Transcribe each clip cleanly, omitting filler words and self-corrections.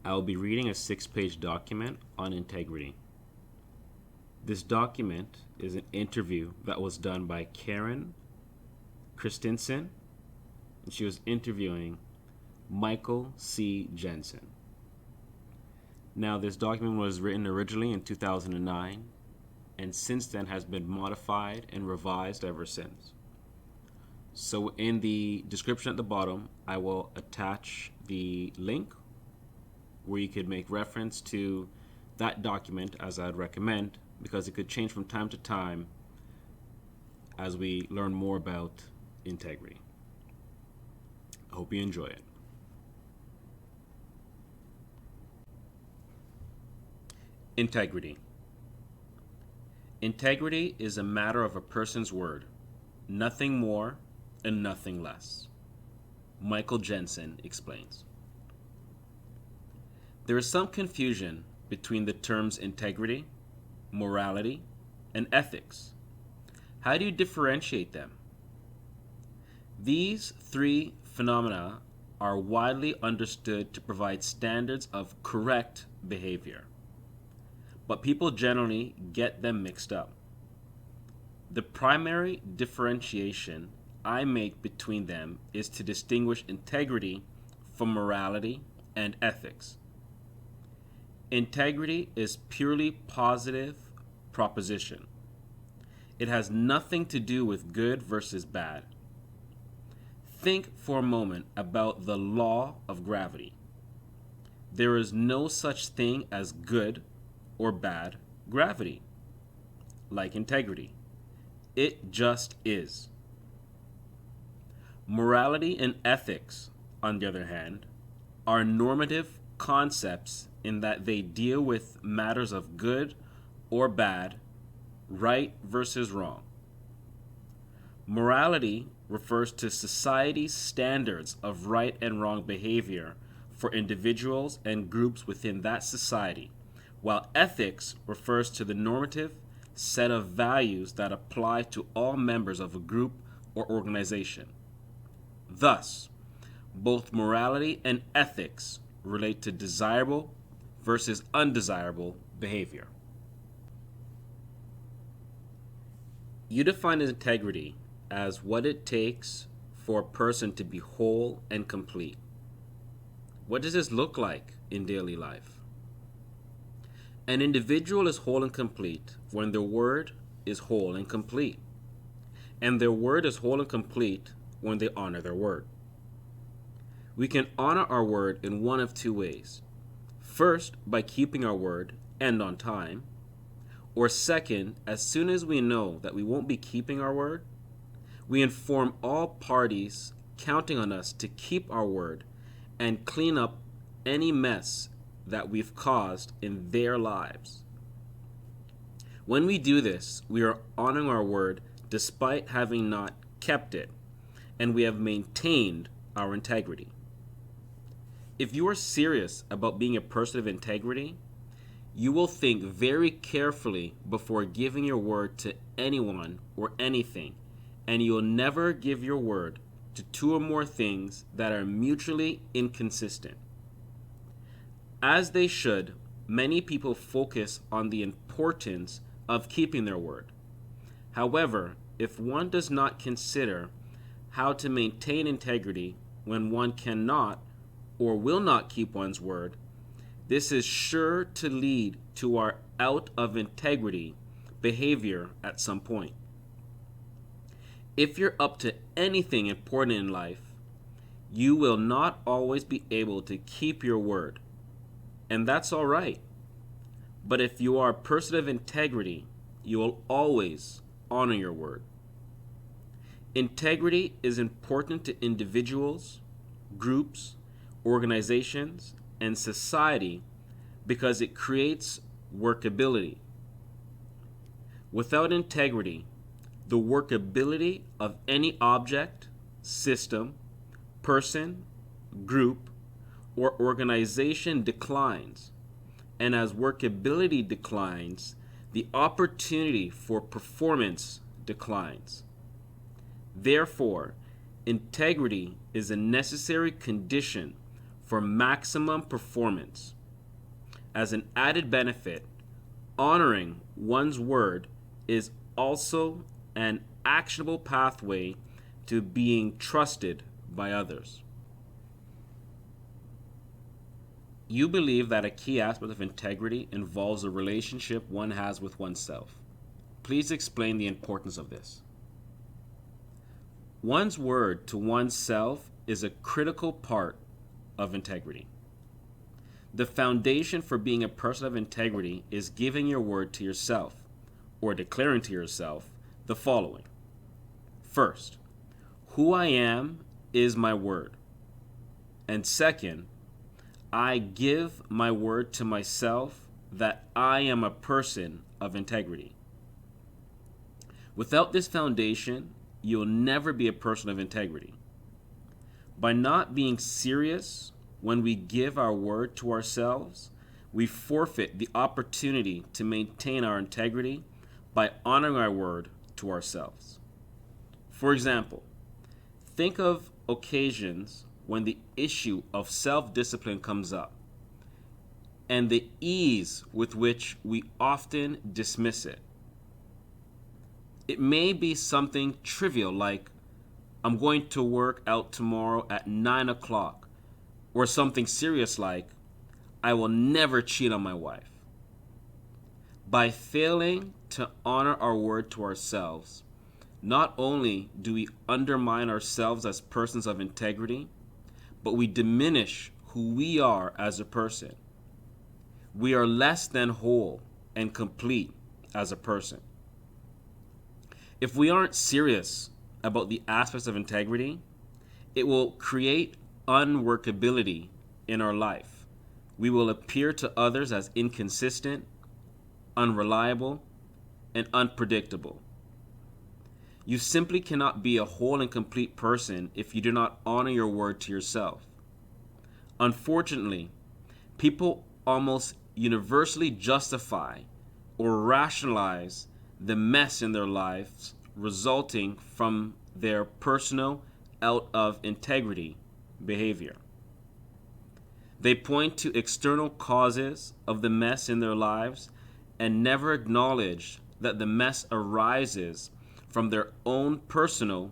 I will be reading a 6-page document on integrity. This document is an interview that was done by Karen Christensen, and she was interviewing Michael C. Jensen. Now, this document was written originally in 2009, and since then has been modified and revised ever since. So in the description at the bottom, I will attach the link where you could make reference to that document, as I'd recommend, because it could change from time to time as we learn more about integrity. I hope you enjoy it. Integrity. Integrity is a matter of a person's word, nothing more and nothing less. Michael Jensen explains. There is some confusion between the terms integrity, morality, and ethics. How do you differentiate them? These three phenomena are widely understood to provide standards of correct behavior, but people generally get them mixed up. The primary differentiation I make between them is to distinguish integrity from morality and ethics. Integrity is purely positive proposition. It has nothing to do with good versus bad. Think for a moment about the law of gravity. There is no such thing as good or bad gravity, like integrity. It just is. Morality and ethics, on the other hand, are normative concepts in that they deal with matters of good or bad, right versus wrong. Morality refers to society's standards of right and wrong behavior for individuals and groups within that society, while ethics refers to the normative set of values that apply to all members of a group or organization. Thus, both morality and ethics relate to desirable versus undesirable behavior. You define integrity as what it takes for a person to be whole and complete. What does this look like in daily life? An individual is whole and complete when their word is whole and complete, and their word is whole and complete when they honor their word. We can honor our word in one of two ways. First, by keeping our word and on time, or second, as soon as we know that we won't be keeping our word, we inform all parties counting on us to keep our word and clean up any mess that we've caused in their lives. When we do this, we are honoring our word despite having not kept it, and we have maintained our integrity. If you are serious about being a person of integrity, you will think very carefully before giving your word to anyone or anything, and you will never give your word to two or more things that are mutually inconsistent. As they should, many people focus on the importance of keeping their word. However, if one does not consider how to maintain integrity when one cannot or will not keep one's word, this is sure to lead to our out of integrity behavior at some point. If you're up to anything important in life, you will not always be able to keep your word, and that's all right. But if you are a person of integrity, you will always honor your word. Integrity is important to individuals, groups, organizations, and society because it creates workability. Without integrity, the workability of any object, system, person, group, or organization declines. And as workability declines, the opportunity for performance declines. Therefore, integrity is a necessary condition for maximum performance. As an added benefit, honoring one's word is also an actionable pathway to being trusted by others. You believe that a key aspect of integrity involves the relationship one has with oneself. Please explain the importance of this. One's word to oneself is a critical part of integrity. The foundation for being a person of integrity is giving your word to yourself, or declaring to yourself the following. First, who I am is my word. And second, I give my word to myself that I am a person of integrity. Without this foundation, you'll never be a person of integrity. By not being serious when we give our word to ourselves, we forfeit the opportunity to maintain our integrity by honoring our word to ourselves. For example, think of occasions when the issue of self-discipline comes up and the ease with which we often dismiss it. It may be something trivial like, I'm going to work out tomorrow at 9 o'clock, or something serious like, I will never cheat on my wife. By failing to honor our word to ourselves, not only do we undermine ourselves as persons of integrity, but we diminish who we are as a person. We are less than whole and complete as a person. If we aren't serious about the aspects of integrity, it will create unworkability in our life. We will appear to others as inconsistent, unreliable, and unpredictable. You simply cannot be a whole and complete person if you do not honor your word to yourself. Unfortunately, people almost universally justify or rationalize the mess in their lives resulting from their personal out of integrity behavior. They point to external causes of the mess in their lives and never acknowledge that the mess arises from their own personal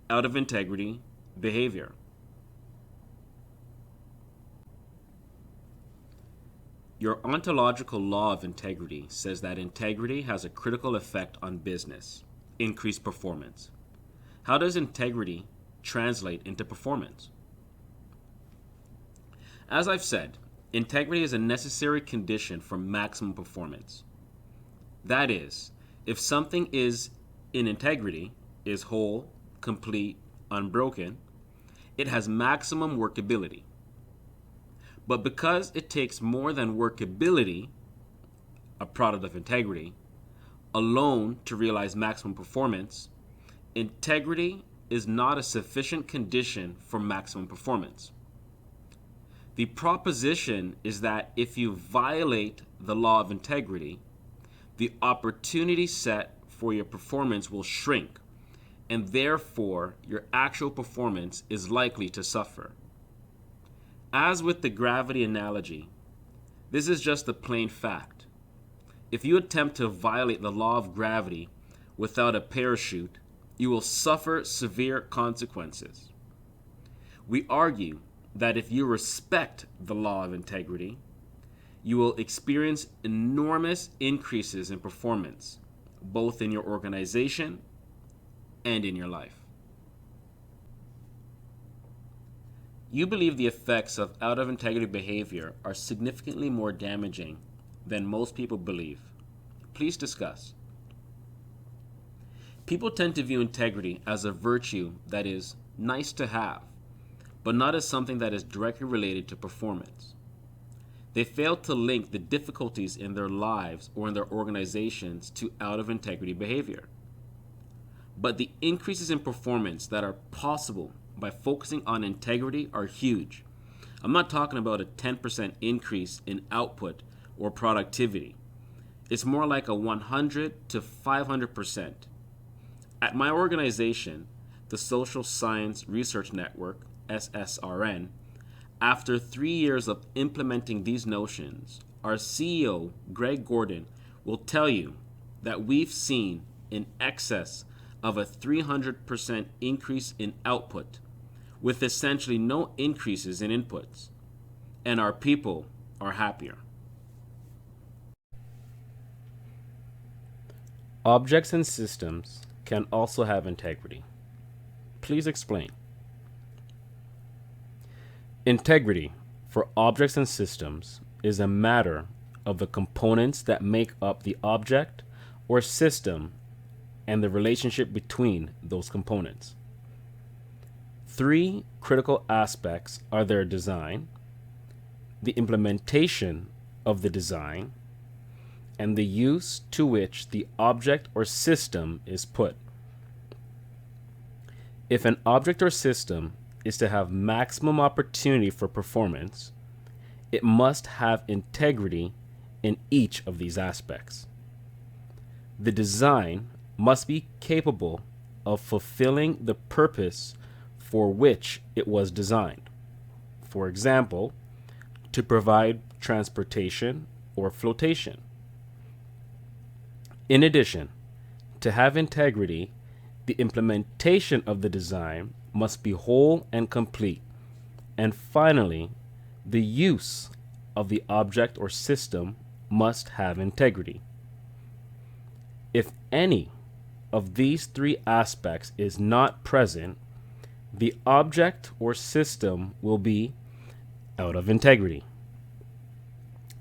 out of integrity behavior. Your ontological law of integrity says that integrity has a critical effect on business, increased performance. How does integrity translate into performance? As I've said, integrity is a necessary condition for maximum performance. That is, if something is in integrity, is whole, complete, unbroken, it has maximum workability. But because it takes more than workability, a product of integrity, alone to realize maximum performance, integrity is not a sufficient condition for maximum performance. The proposition is that if you violate the law of integrity, the opportunity set for your performance will shrink, and therefore your actual performance is likely to suffer. As with the gravity analogy, this is just a plain fact. If you attempt to violate the law of gravity without a parachute, you will suffer severe consequences. We argue that if you respect the law of integrity, you will experience enormous increases in performance, both in your organization and in your life. You believe the effects of out of integrity behavior are significantly more damaging than most people believe. Please discuss. People tend to view integrity as a virtue that is nice to have, but not as something that is directly related to performance. They fail to link the difficulties in their lives or in their organizations to out of integrity behavior. But the increases in performance that are possible by focusing on integrity are huge. I'm not talking about a 10% increase in output or productivity. It's more like a 100 to 500%. At my organization, the Social Science Research Network, SSRN, After 3 years of implementing these notions, our CEO, Greg Gordon, will tell you that we've seen in excess of a 300% increase in output, with essentially no increases in inputs, and our people are happier. Objects and systems can also have integrity. Please explain. Integrity for objects and systems is a matter of the components that make up the object or system and the relationship between those components. Three critical aspects are their design, the implementation of the design, and the use to which the object or system is put. If an object or system is to have maximum opportunity for performance, it must have integrity in each of these aspects. The design must be capable of fulfilling the purpose for which it was designed. For example, to provide transportation or flotation. In addition, to have integrity, the implementation of the design must be whole and complete. And finally, the use of the object or system must have integrity. If any of these three aspects is not present, the object or system will be out of integrity.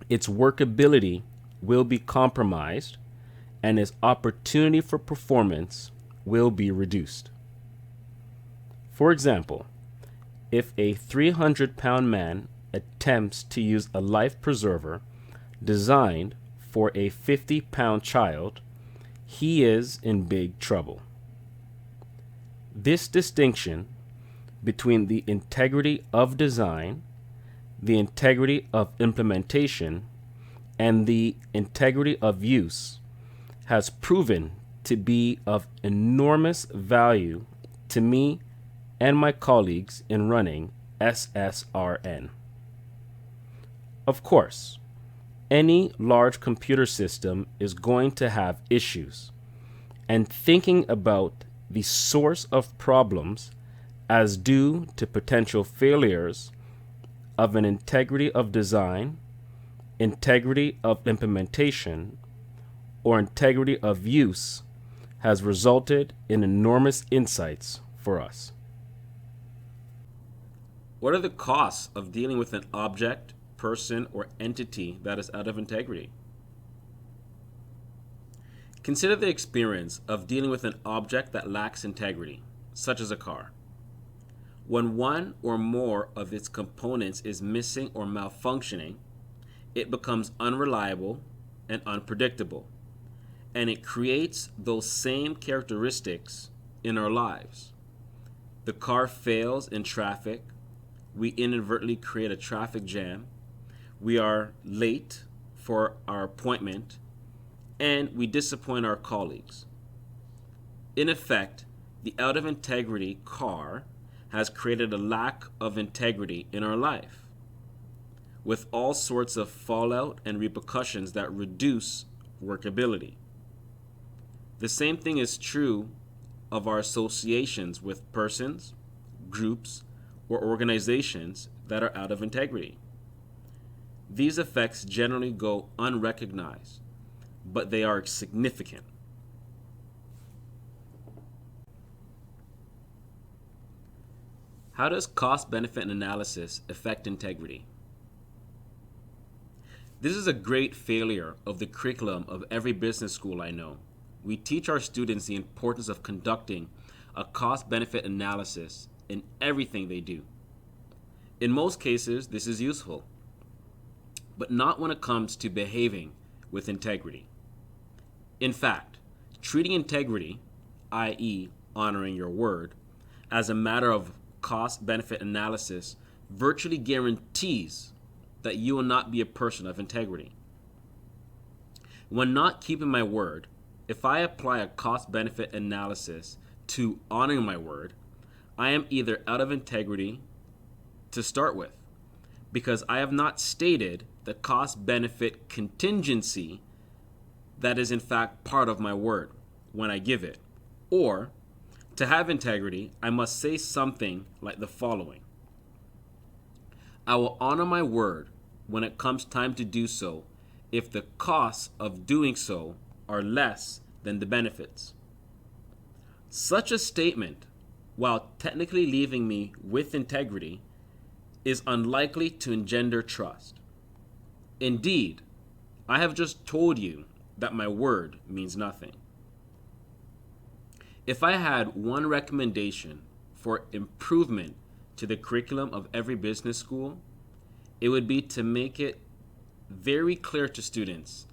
Its workability will be compromised, and its opportunity for performance will be reduced. For example, if a 300-pound man attempts to use a life preserver designed for a 50-pound child, he is in big trouble. This distinction between the integrity of design, the integrity of implementation, and the integrity of use has proven to be of enormous value to me and my colleagues in running SSRN. Of course, any large computer system is going to have issues, and thinking about the source of problems as due to potential failures of an integrity of design, integrity of implementation, or integrity of use has resulted in enormous insights for us. What are the costs of dealing with an object, person, or entity that is out of integrity? Consider the experience of dealing with an object that lacks integrity, such as a car. When one or more of its components is missing or malfunctioning, it becomes unreliable and unpredictable, and it creates those same characteristics in our lives. The car fails in traffic, we inadvertently create a traffic jam, we are late for our appointment, and we disappoint our colleagues. In effect, the out of integrity car has created a lack of integrity in our life, with all sorts of fallout and repercussions that reduce workability. The same thing is true of our associations with persons, groups, or organizations that are out of integrity. These effects generally go unrecognized, but they are significant. How does cost-benefit analysis affect integrity? This is a great failure of the curriculum of every business school I know. We teach our students the importance of conducting a cost-benefit analysis in everything they do. In most cases, this is useful, but not when it comes to behaving with integrity. In fact, treating integrity, i.e., honoring your word, as a matter of cost-benefit analysis virtually guarantees that you will not be a person of integrity. When not keeping my word, if I apply a cost-benefit analysis to honoring my word, I am either out of integrity to start with, because I have not stated the cost benefit contingency that is in fact part of my word when I give it. Or, to have integrity, I must say something like the following: I will honor my word when it comes time to do so if the costs of doing so are less than the benefits. Such a statement, while technically leaving me with integrity, is unlikely to engender trust. Indeed, I have just told you that my word means nothing. If I had one recommendation for improvement to the curriculum of every business school, it would be to make it very clear to students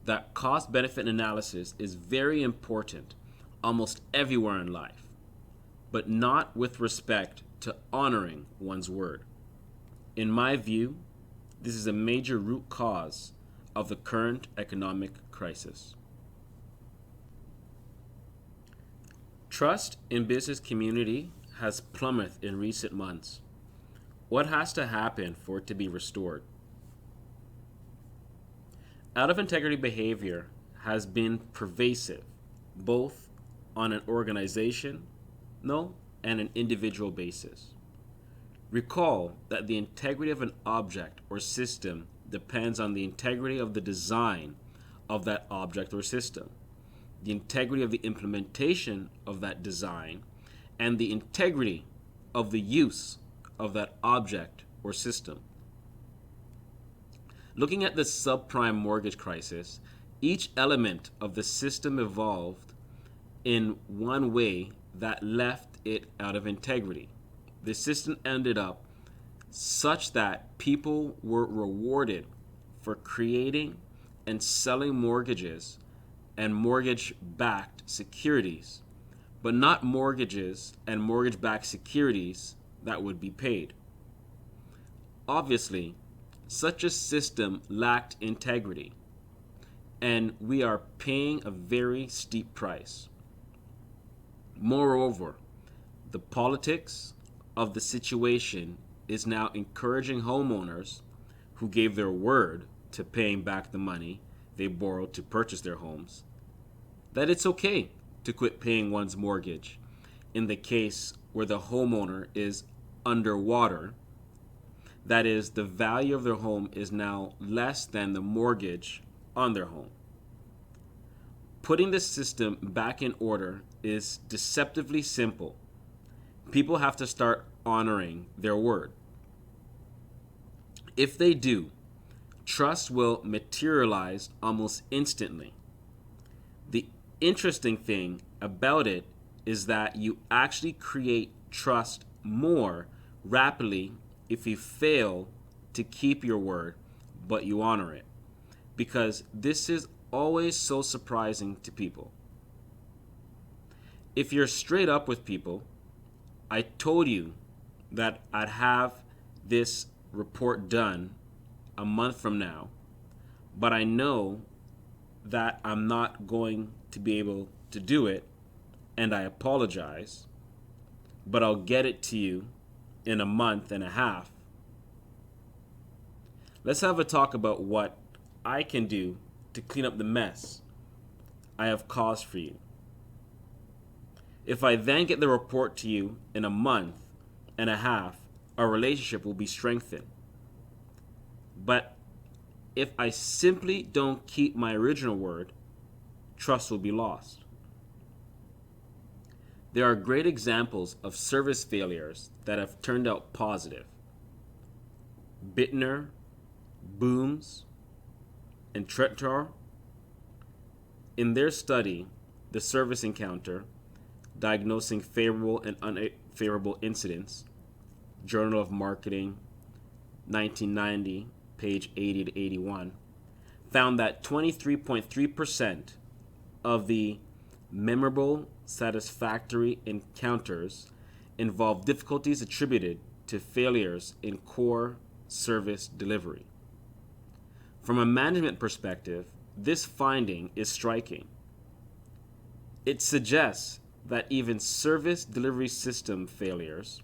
that cost-benefit analysis is very important almost everywhere in life, but not with respect to honoring one's word. In my view, this is a major root cause of the current economic crisis. Trust in business community has plummeted in recent months. What has to happen for it to be restored? Out of integrity behavior has been pervasive, both on an organizational and an individual basis. Recall that the integrity of an object or system depends on the integrity of the design of that object or system, the integrity of the implementation of that design, and the integrity of the use of that object or system. Looking at the subprime mortgage crisis, each element of the system evolved in one way that left it out of integrity. The system ended up such that people were rewarded for creating and selling mortgages and mortgage-backed securities, but not mortgages and mortgage-backed securities that would be paid. Obviously, such a system lacked integrity, and we are paying a very steep price. Moreover, the politics of the situation is now encouraging homeowners who gave their word to paying back the money they borrowed to purchase their homes that it's okay to quit paying one's mortgage in the case where the homeowner is underwater. That is, the value of their home is now less than the mortgage on their home. Putting the system back in order is deceptively simple. People have to start honoring their word. If they do, trust will materialize almost instantly. The interesting thing about it is that you actually create trust more rapidly if you fail to keep your word, but you honor it. Because this is always so surprising to people. If you're straight up with people, I told you that I'd have this report done a month from now, but I know that I'm not going to be able to do it, and I apologize, but I'll get it to you in a month and a half. Let's have a talk about what I can do to clean up the mess I have caused for you. If I then get the report to you in a month and a half, our relationship will be strengthened. But if I simply don't keep my original word, trust will be lost. There are great examples of service failures that have turned out positive. Bittner, Booms, and Tretor, in their study, The Service Encounter, Diagnosing Favorable and Unfavorable Incidents, Journal of Marketing, 1990, page 80 to 81, found that 23.3% of the memorable, satisfactory encounters involved difficulties attributed to failures in core service delivery. From a management perspective, this finding is striking. It suggests that even service delivery system failures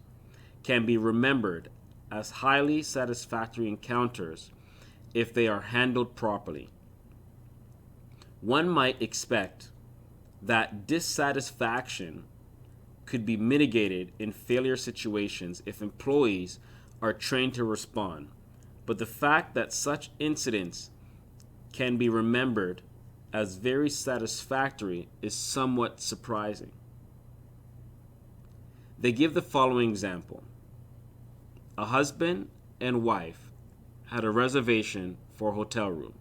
can be remembered as highly satisfactory encounters if they are handled properly. One might expect that dissatisfaction could be mitigated in failure situations if employees are trained to respond, but the fact that such incidents can be remembered as very satisfactory is somewhat surprising. They give the following example. A husband and wife had a reservation for a hotel room.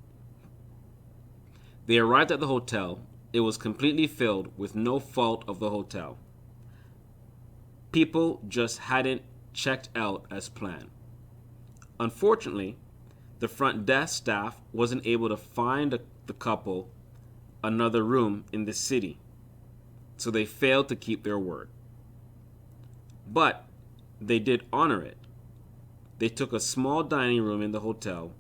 They arrived at the hotel. It was completely filled with no fault of the hotel. People just hadn't checked out as planned. Unfortunately, the front desk staff wasn't able to find the couple another room in the city, so they failed to keep their word. But they did honor it. They took a small dining room in the hotel,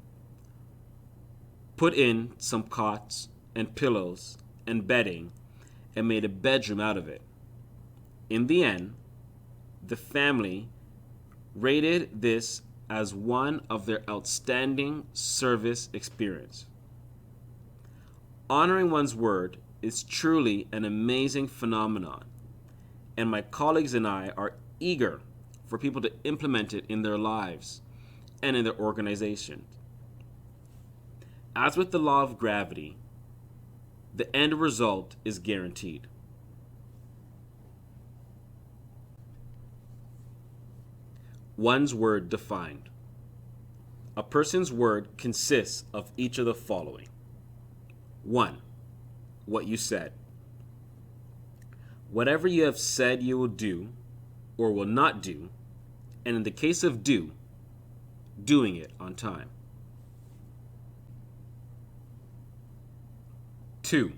put in some cots and pillows and bedding, and made a bedroom out of it. In the end, the family rated this as one of their outstanding service experience. Honoring one's word is truly an amazing phenomenon, and my colleagues and I are eager for people to implement it in their lives and in their organizations. As with the law of gravity, the end result is guaranteed. One's word defined. A person's word consists of each of the following. 1. What you said. Whatever you have said you will do or will not do, and in the case of doing it on time. 2.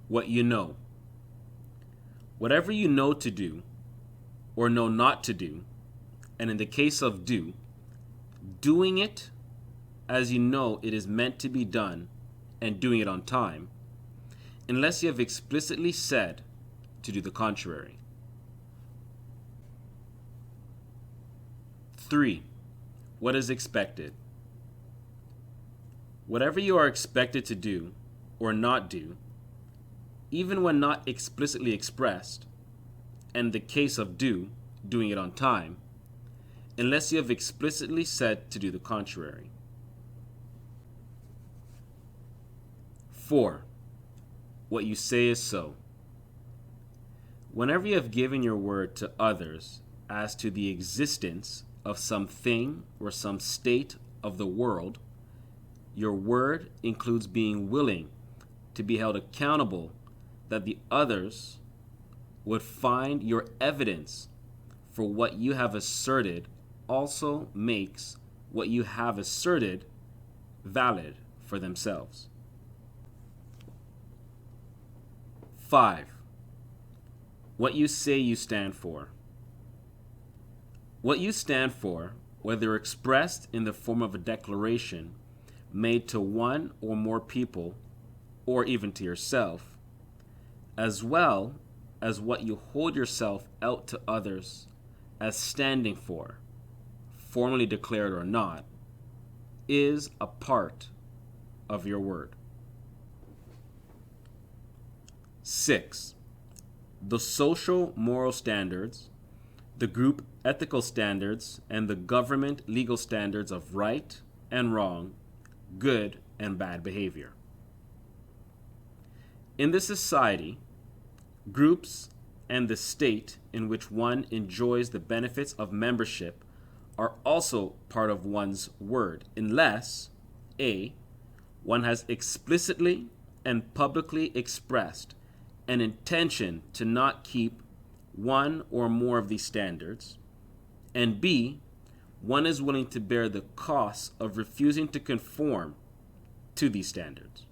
What you know. Whatever you know to do or know not to do, and in the case of doing it as you know it is meant to be done and doing it on time, unless you have explicitly said to do the contrary. 3. What is expected. Whatever you are expected to do or not do, even when not explicitly expressed, and in the case of doing it on time, unless you have explicitly said to do the contrary. 4. What you say is so. Whenever you have given your word to others as to the existence of some thing or some state of the world, your word includes being willing to be held accountable that the others would find your evidence for what you have asserted also makes what you have asserted valid for themselves. 5. What you say you stand for. What you stand for, whether expressed in the form of a declaration made to one or more people, or even to yourself, as well as what you hold yourself out to others as standing for, formally declared or not, is a part of your word. 6. The social moral standards, the group ethical standards, and the government legal standards of right and wrong, good and bad behavior. In this society, groups and the state in which one enjoys the benefits of membership are also part of one's word, unless A. One has explicitly and publicly expressed an intention to not keep one or more of these standards, and B. One is willing to bear the costs of refusing to conform to these standards.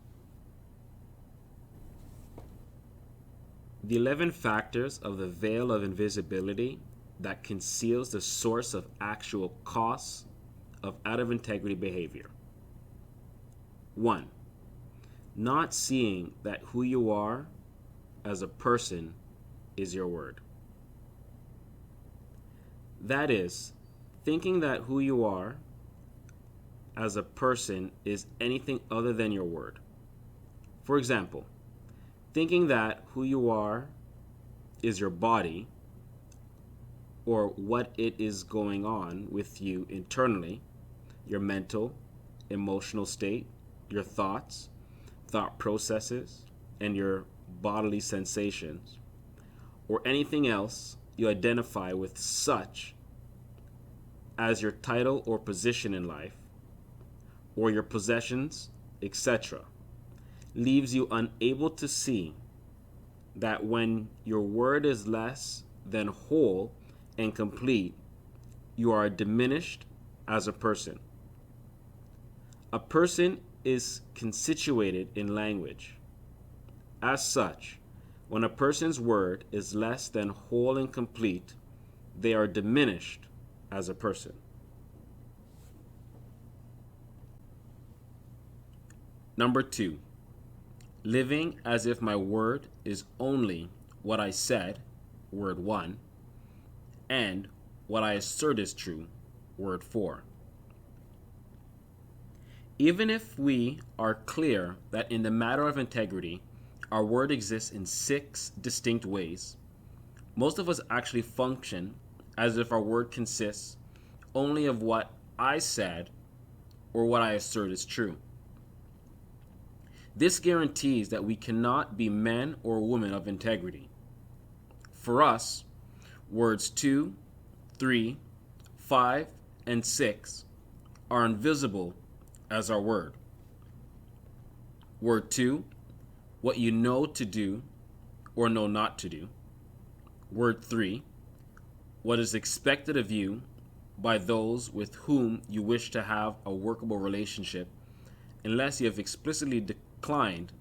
The 11 factors of the veil of invisibility that conceals the source of actual costs of out-of-integrity behavior. 1. Not seeing that who you are as a person is your word. That is, thinking that who you are as a person is anything other than your word. For example, thinking that who you are is your body or what it is going on with you internally, your mental, emotional state, your thoughts, thought processes, and your bodily sensations, or anything else you identify with such as your title or position in life, or your possessions, etc., leaves you unable to see that when your word is less than whole and complete, you are diminished as a person. A person is constituted in language. As such, when a person's word is less than whole and complete, they are diminished as a person. Number 2, living as if my word is only what I said, word 1, and what I assert is true, word 4. Even if we are clear that in the matter of integrity, our word exists in 6 distinct ways, most of us actually function as if our word consists only of what I said or what I assert is true. This guarantees that we cannot be men or women of integrity. For us, words 2, 3, 5, and 6 are invisible as our word. Word 2, what you know to do or know not to do. Word 3, what is expected of you by those with whom you wish to have a workable relationship, unless you have explicitly declined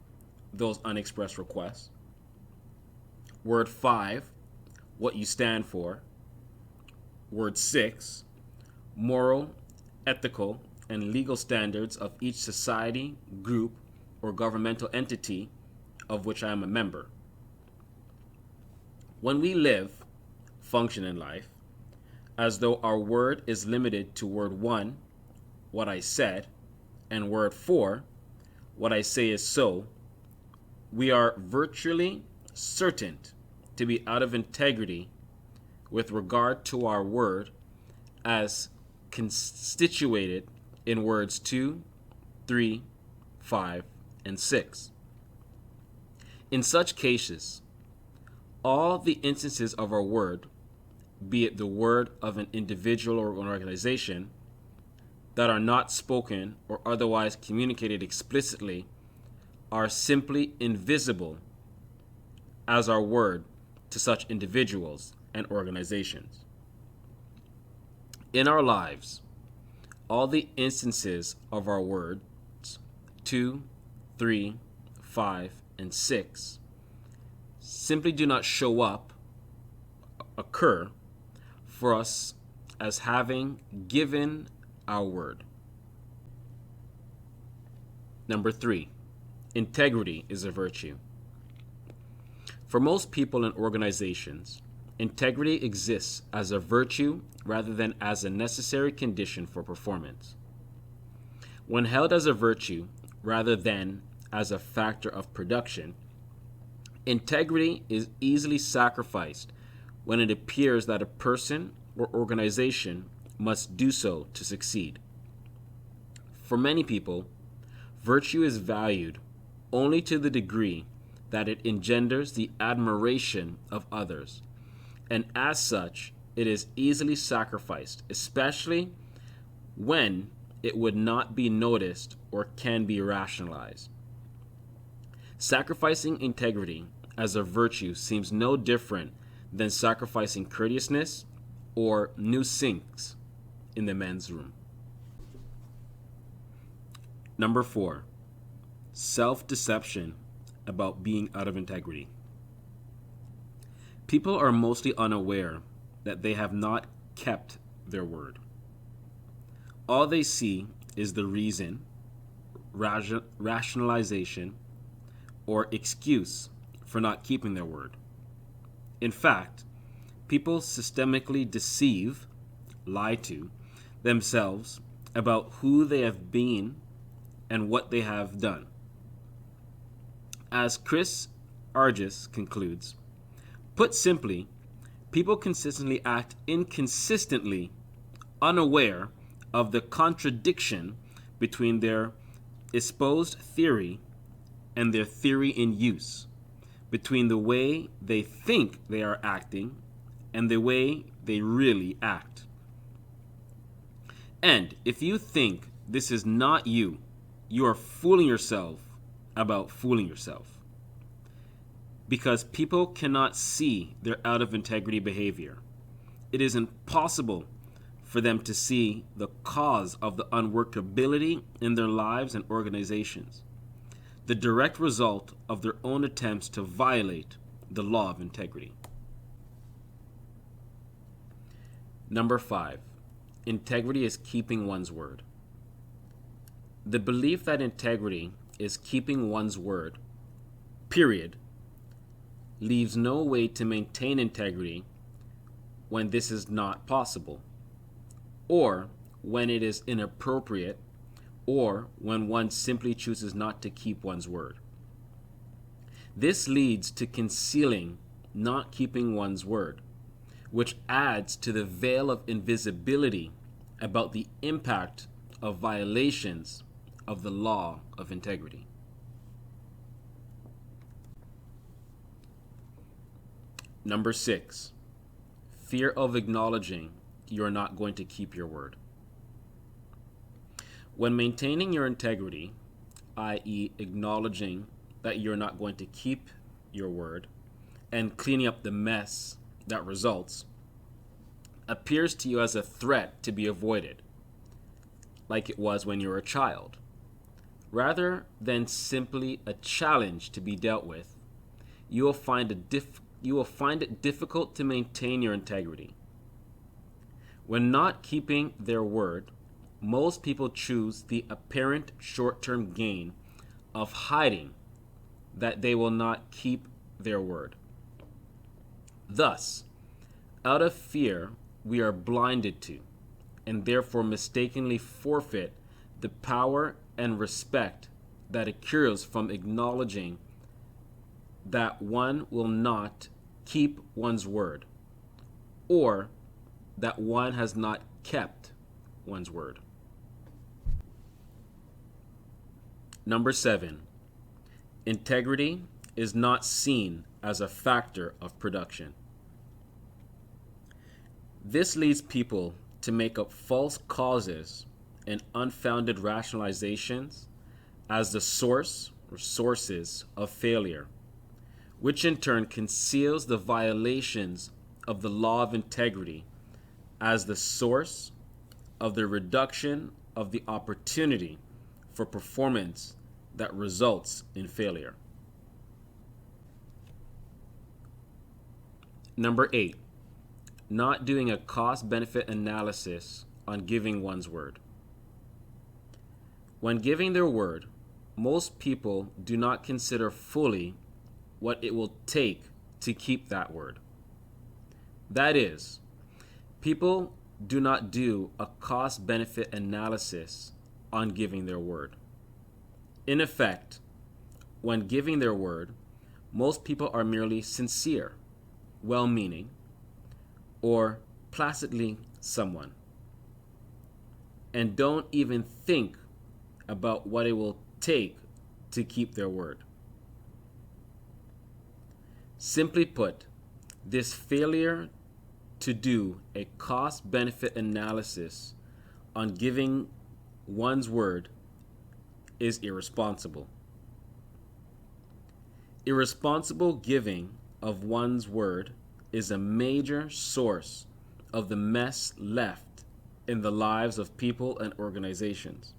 those unexpressed requests. Word 5, what you stand for. Word 6, moral, ethical, and legal standards of each society, group, or governmental entity of which I am a member. When we live, function in life, as though our word is limited to word 1, what I said, and word 4, what I say is so, we are virtually certain to be out of integrity with regard to our word as constituted in words 2, 3, 5, and 6. In such cases, all the instances of our word, be it the word of an individual or an organization, that are not spoken or otherwise communicated explicitly, are simply invisible as our word to such individuals and organizations. In our lives, all the instances of our words 2, 3, 5, and 6 simply do not show up, occur for us as having given our word. Number 3, integrity is a virtue. For most people and organizations, integrity exists as a virtue rather than as a necessary condition for performance. When held as a virtue rather than as a factor of production, integrity is easily sacrificed when it appears that a person or organization must do so to succeed. For many people, virtue is valued only to the degree that it engenders the admiration of others, and as such, it is easily sacrificed, especially when it would not be noticed or can be rationalized. Sacrificing integrity as a virtue seems no different than sacrificing courteousness or new sinks in the men's room. Number 4, self-deception about being out of integrity. People are mostly unaware that they have not kept their word. All they see is the reason, rationalization, or excuse for not keeping their word. In fact, people systemically deceive, lie to, themselves about who they have been and what they have done. As Chris Argyris concludes, put simply, people consistently act inconsistently, unaware of the contradiction between their espoused theory and their theory in use, between the way they think they are acting and the way they really act. And if you think this is not you, you are fooling yourself about fooling yourself. Because people cannot see their out of integrity behavior. It is impossible for them to see the cause of the unworkability in their lives and organizations, the direct result of their own attempts to violate the law of integrity. Number 5, integrity is keeping one's word. The belief that integrity is keeping one's word, period, leaves no way to maintain integrity when this is not possible, or when it is inappropriate, or when one simply chooses not to keep one's word. This leads to concealing, not keeping one's word, which adds to the veil of invisibility about the impact of violations of the law of integrity. Number 6, fear of acknowledging you're not going to keep your word. When maintaining your integrity, i.e., acknowledging that you're not going to keep your word and cleaning up the mess that results, appears to you as a threat to be avoided, like it was when you were a child, rather than simply a challenge to be dealt with, you will find it difficult to maintain your integrity. When not keeping their word, most people choose the apparent short-term gain of hiding that they will not keep their word. Thus, out of fear, we are blinded to, and therefore mistakenly forfeit the power and respect that accrues from acknowledging that one will not keep one's word, or that one has not kept one's word. Number 7, integrity is not seen as a factor of production. This leads people to make up false causes and unfounded rationalizations as the source or sources of failure, which in turn conceals the violations of the law of integrity as the source of the reduction of the opportunity for performance that results in failure. Number 8, not doing a cost-benefit analysis on giving one's word. When giving their word, most people do not consider fully what it will take to keep that word. That is, people do not do a cost-benefit analysis on giving their word. In effect, when giving their word, most people are merely sincere, well-meaning, or placidly someone, and don't even think about what it will take to keep their word. Simply put, this failure to do a cost-benefit analysis on giving one's word is irresponsible. Irresponsible giving of one's word is a major source of the mess left in the lives of people and organizations.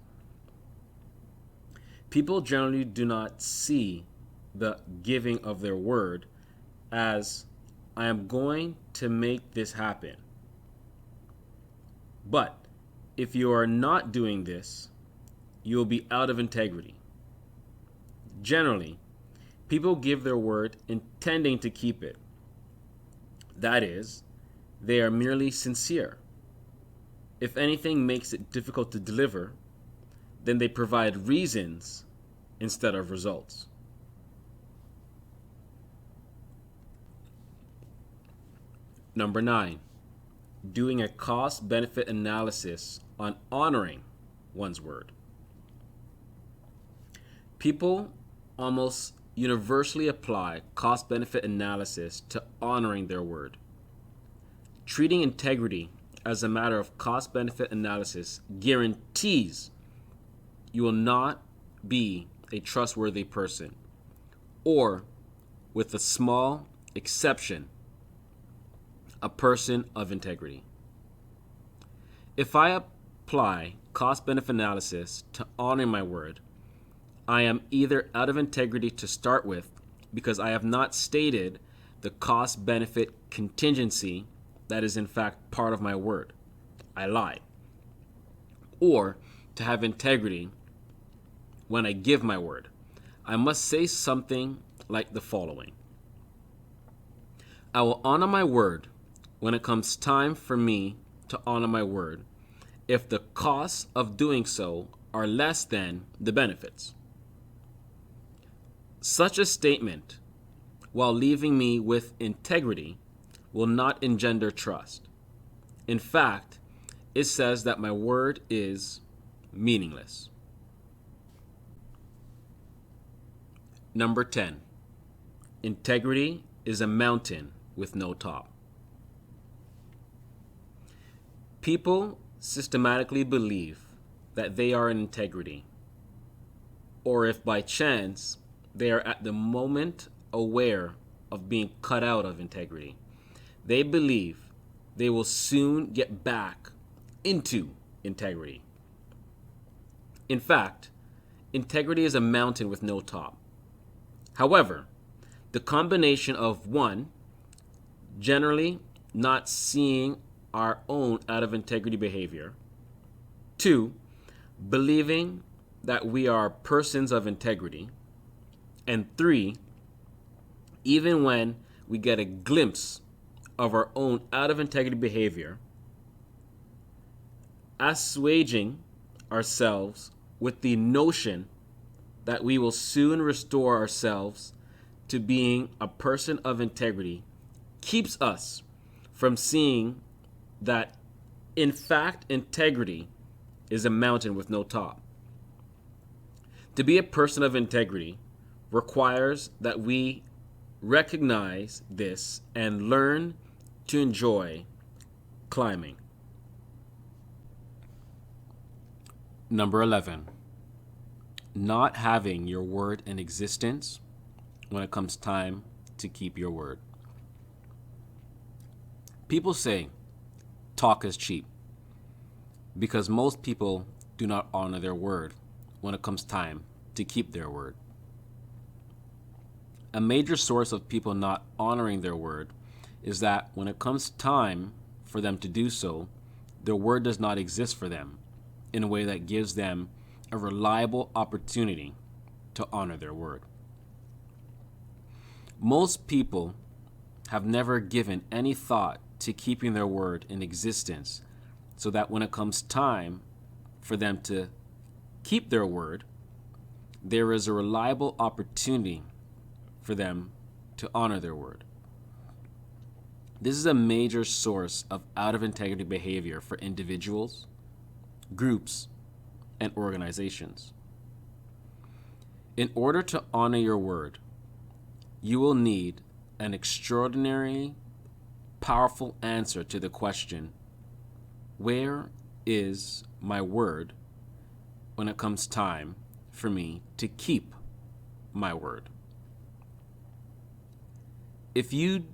People generally do not see the giving of their word as, I am going to make this happen. But if you are not doing this, you will be out of integrity. Generally, people give their word intending to keep it. That is, they are merely sincere. If anything makes it difficult to deliver, then they provide reasons instead of results. Number 9, doing a cost-benefit analysis on honoring one's word. People almost universally apply cost-benefit analysis to honoring their word. Treating integrity as a matter of cost-benefit analysis guarantees you will not be a trustworthy person, or, with a small exception, a person of integrity. If I apply cost-benefit analysis to honoring my word, I am either out of integrity to start with because I have not stated the cost-benefit contingency that is in fact part of my word. I lied. Or to have integrity when I give my word, I must say something like the following: I will honor my word when it comes time for me to honor my word if the costs of doing so are less than the benefits. Such a statement, while leaving me with integrity, will not engender trust. In fact, it says that my word is meaningless. Number 10, integrity is a mountain with no top. People systematically believe that they are in integrity, or if by chance they are at the moment aware of being cut out of integrity, they believe they will soon get back into integrity. In fact, integrity is a mountain with no top. However, the combination of 1, generally not seeing our own out of integrity behavior, 2, believing that we are persons of integrity, and 3, even when we get a glimpse of our own out of integrity behavior, assuaging ourselves with the notion that we will soon restore ourselves to being a person of integrity keeps us from seeing that, in fact, integrity is a mountain with no top. To be a person of integrity requires that we recognize this and learn to enjoy climbing. Number 11, not having your word in existence when it comes time to keep your word. People say talk is cheap because most people do not honor their word when it comes time to keep their word. A major source of people not honoring their word is that when it comes time for them to do so, their word does not exist for them in a way that gives them a reliable opportunity to honor their word. Most people have never given any thought to keeping their word in existence, so that when it comes time for them to keep their word, there is a reliable opportunity for them to honor their word. This is a major source of out of integrity behavior for individuals, groups, and organizations. In order to honor your word, you will need an extraordinarily powerful answer to the question, where is my word when it comes time for me to keep my word? If you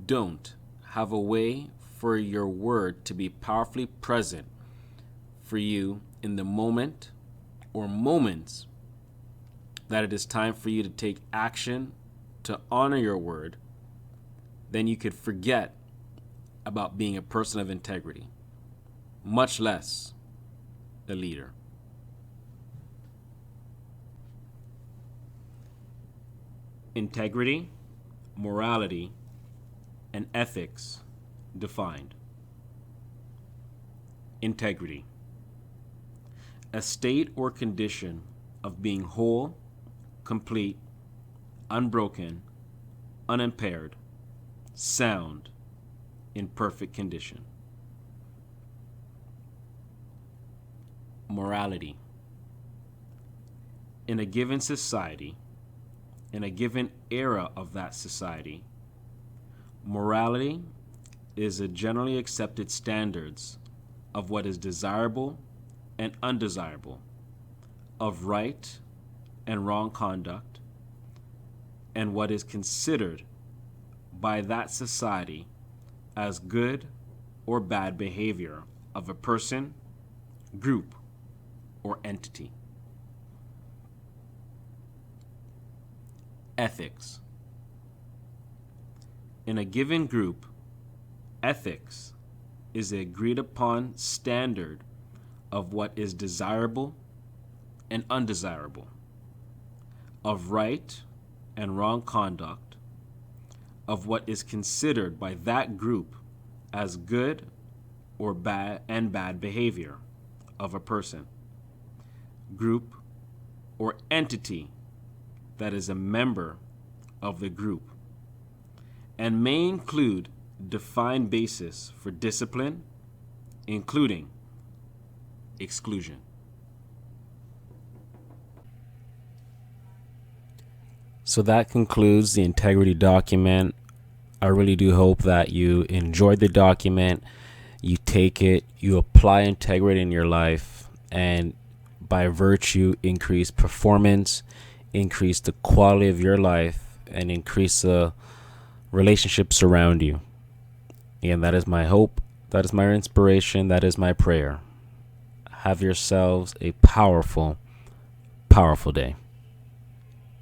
don't have a way for your word to be powerfully present for you in the moment or moments that it is time for you to take action to honor your word, then you could forget about being a person of integrity, much less a leader. Integrity, morality, and ethics defined. Integrity. A state or condition of being whole, complete, unbroken, unimpaired, sound, in perfect condition. Morality. In a given society, in a given era of that society, morality is a generally accepted standards of what is desirable and undesirable, of right and wrong conduct, and what is considered by that society as good or bad behavior of a person, group, or entity. Ethics. In a given group, ethics is the agreed upon standard of what is desirable and undesirable, of right and wrong conduct, of what is considered by that group as good or bad behavior of a person, group, or entity that is a member of the group, and may include defined basis for discipline, including exclusion. So that concludes the integrity document. I really do hope that you enjoyed the document, you take it, you apply integrity in your life, and by virtue increase performance, increase the quality of your life, and increase the relationships around you. And that is my hope, that is my inspiration, that is my prayer. Have yourselves a powerful, powerful day.